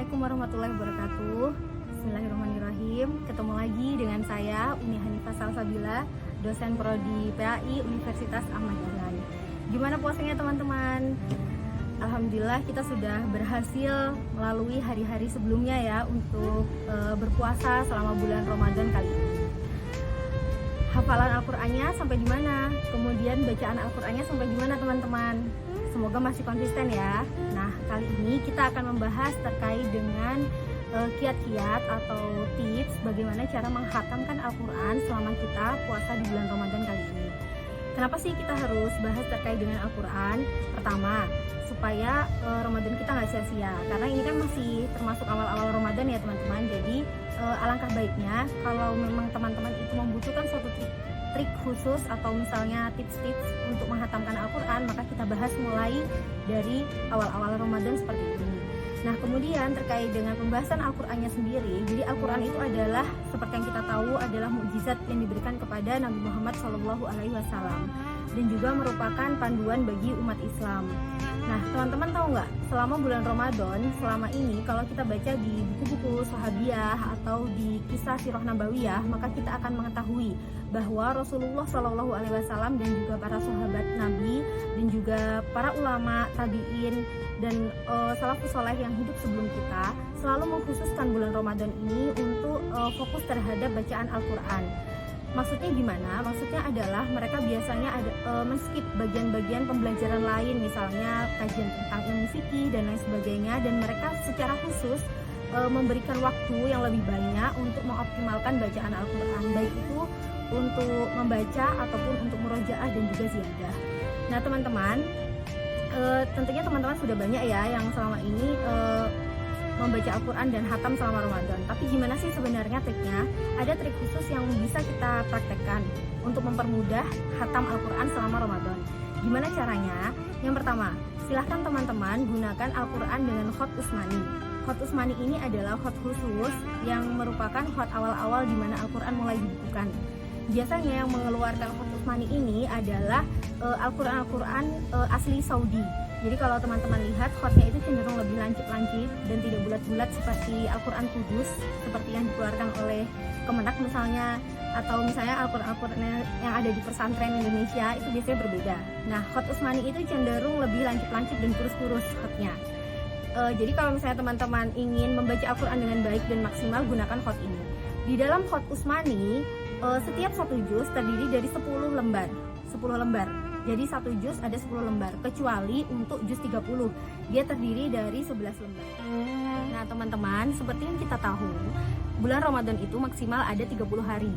Assalamualaikum warahmatullahi wabarakatuh. Bismillahirrahmanirrahim. Ketemu lagi dengan saya Uni Hanifah Salsabila, dosen prodi PAI Universitas Ahmad Dahlan. Gimana puasanya teman-teman? Alhamdulillah kita sudah berhasil melalui hari-hari sebelumnya ya untuk berpuasa selama bulan Ramadan kali ini. Hafalan Al-Qur'annya sampai di mana? Kemudian bacaan Al-Qur'annya sampai di mana teman-teman? Semoga masih konsisten ya. Nah, kali ini kita akan membahas terkait dengan kiat-kiat atau tips bagaimana cara menghatamkan Al-Quran selama kita puasa di bulan Ramadan kali ini. Kenapa sih kita harus bahas terkait dengan Al-Quran? Pertama, supaya Ramadan kita nggak sia-sia. Karena ini kan masih termasuk awal-awal Ramadan ya teman-teman. Jadi alangkah baiknya kalau memang teman-teman itu membutuhkan suatu trik khusus atau misalnya tips-tips untuk menghatamkan Al-Quran, maka kita bahas mulai dari awal-awal Ramadan seperti ini. Nah, kemudian terkait dengan pembahasan Al-Qur'annya sendiri, jadi Al-Qur'an itu adalah seperti yang kita tahu adalah mukjizat yang diberikan kepada Nabi Muhammad SAW dan juga merupakan panduan bagi umat Islam. Nah, teman-teman tahu nggak, selama bulan Ramadan, selama ini kalau kita baca di buku-buku Sahabiyah atau di kisah Sirah Nabawiyah, maka kita akan mengetahui bahwa Rasulullah SAW dan juga para sahabat Nabi dan juga para ulama, tabi'in dan salafus saleh yang hidup sebelum kita selalu mengkhususkan bulan Ramadan ini untuk fokus terhadap bacaan Al-Quran. Maksudnya gimana? Maksudnya adalah mereka biasanya ada men-skip bagian-bagian pembelajaran lain, misalnya kajian tentang ilmu fikih dan lain sebagainya, dan mereka secara khusus memberikan waktu yang lebih banyak untuk mengoptimalkan bacaan Al-Quran, baik itu untuk membaca ataupun untuk murojaah dan juga ziyadah. Nah teman-teman, tentunya teman-teman sudah banyak ya yang selama ini membaca Al-Quran dan hatam selama Ramadan. Tapi gimana sih sebenarnya triknya? Ada trik khusus yang bisa kita praktekkan untuk mempermudah hatam Al-Quran selama Ramadan. Gimana caranya? Yang pertama, silahkan teman-teman gunakan Al-Quran dengan khot Utsmani. Khot Utsmani ini adalah khot khusus yang merupakan khot awal-awal di mana Al-Quran mulai dibukukan. Biasanya yang mengeluarkan khot Utsmani ini adalah Al-Quran asli Saudi. Jadi kalau teman-teman lihat khotnya itu cenderung lebih lancip-lancip dan tidak bulat-bulat seperti Al-Quran Kudus seperti yang dikeluarkan oleh Kemenak misalnya, atau misalnya Al-Quran yang ada di pesantren Indonesia itu biasanya berbeda. Nah, khot Utsmani itu cenderung lebih lancip-lancip dan kurus-kurus khotnya. Jadi kalau misalnya teman-teman ingin membaca Al-Quran dengan baik dan maksimal, gunakan khot ini. Di dalam khot Utsmani, setiap satu juz terdiri dari 10 lembar. Jadi satu juz ada 10 lembar, kecuali untuk juz 30 dia terdiri dari 11 lembar. Nah teman-teman, seperti yang kita tahu, bulan Ramadan itu maksimal ada 30 hari,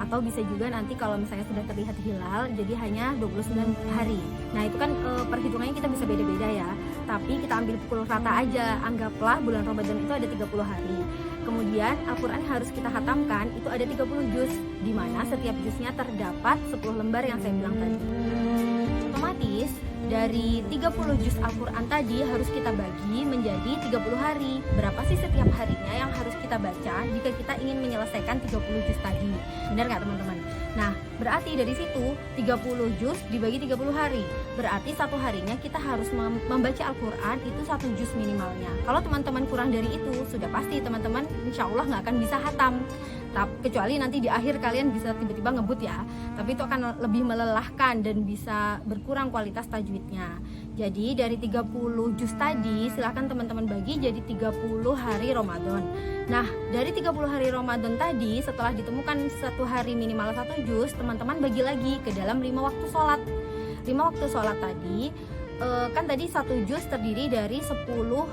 atau bisa juga nanti kalau misalnya sudah terlihat hilal jadi hanya 29 hari. Nah itu kan perhitungannya kita bisa beda-beda ya, tapi kita ambil pukul rata aja, anggaplah bulan Ramadan itu ada 30 hari. Kemudian Al-Quran harus kita hatamkan itu ada 30 juz, di mana setiap juznya terdapat 10 lembar yang saya bilang tadi. Otomatis dari 30 juz Al-Quran tadi harus kita bagi menjadi 30 hari. Berapa sih setiap harinya yang harus kita baca jika kita ingin menyelesaikan 30 juz tadi? Benar nggak teman-teman? Nah, berarti dari situ 30 juz dibagi 30 hari. Berarti satu harinya kita harus membaca Al-Quran itu 1 juz minimalnya. Kalau teman-teman kurang dari itu, sudah pasti teman-teman insya Allah nggak akan bisa hatam. Kecuali nanti di akhir kalian bisa tiba-tiba ngebut ya, tapi itu akan lebih melelahkan dan bisa berkurang kualitas tajwidnya. Jadi dari 30 juz tadi silahkan teman-teman bagi jadi 30 hari Ramadan. Nah dari 30 hari Ramadan tadi, setelah ditemukan satu hari minimal 1 juz, teman-teman bagi lagi ke dalam 5 waktu sholat. 5 waktu sholat tadi kan tadi 1 juz terdiri dari 10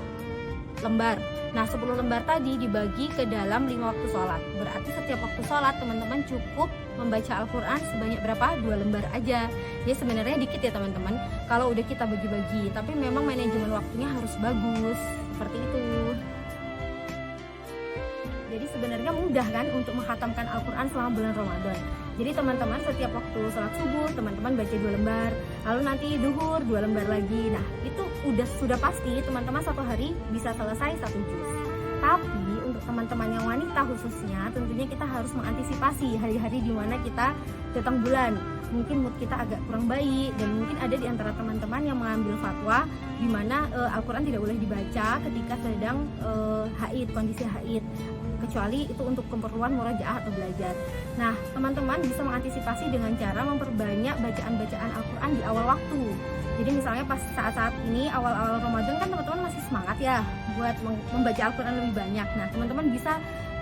lembar. Nah 10 lembar tadi dibagi ke dalam 5 waktu sholat. Berarti setiap waktu sholat teman-teman cukup membaca Al-Quran sebanyak berapa? 2 lembar aja. Ya sebenarnya dikit ya teman-teman kalau udah kita bagi-bagi, tapi memang manajemen waktunya harus bagus. Seperti itu. Jadi sebenarnya mudah kan untuk menghatamkan Al-Quran selama bulan Ramadan. Jadi teman-teman setiap waktu sholat subuh teman-teman baca 2 lembar, lalu nanti duhur 2 lembar lagi. Nah itu sudah pasti teman-teman satu hari bisa selesai 1 juz. Tapi untuk teman-teman yang wanita khususnya, tentunya kita harus mengantisipasi hari-hari di mana kita datang bulan. mungkin mood kita agak kurang baik, dan mungkin ada di antara teman-teman yang mengambil fatwa di mana Al-Quran tidak boleh dibaca ketika sedang haid, kondisi haid, kecuali itu untuk keperluan murojaah atau belajar. Nah, teman-teman bisa mengantisipasi dengan cara memperbanyak bacaan-bacaan Al-Quran di awal waktu. Jadi misalnya pas saat-saat ini awal-awal Ramadan kan teman-teman masih semangat ya buat membaca Al-Quran lebih banyak. Nah, teman-teman bisa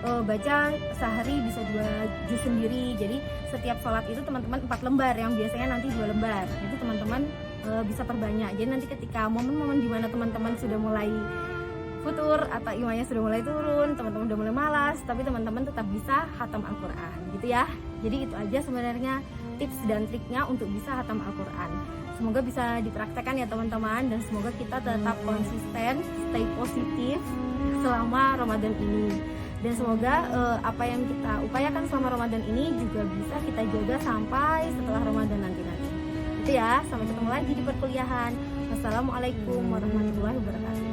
baca sehari bisa 2 juz sendiri. Jadi setiap sholat itu teman-teman 4 lembar, yang biasanya nanti 2 lembar. Itu teman-teman bisa perbanyak. Jadi nanti ketika momen-momen dimana teman-teman sudah mulai futur atau imannya sudah mulai turun, teman-teman udah mulai malas, tapi teman-teman tetap bisa khatam Al-Quran gitu ya. Jadi itu aja sebenarnya tips dan triknya untuk bisa khatam Al-Quran. Semoga bisa dipraktekkan ya teman-teman, dan semoga kita tetap konsisten, stay positif selama Ramadan ini. Dan semoga apa yang kita upayakan selama Ramadan ini juga bisa kita jaga sampai setelah Ramadan nanti. Itu ya, sampai ketemu lagi di perkuliahan. Wassalamualaikum warahmatullahi wabarakatuh.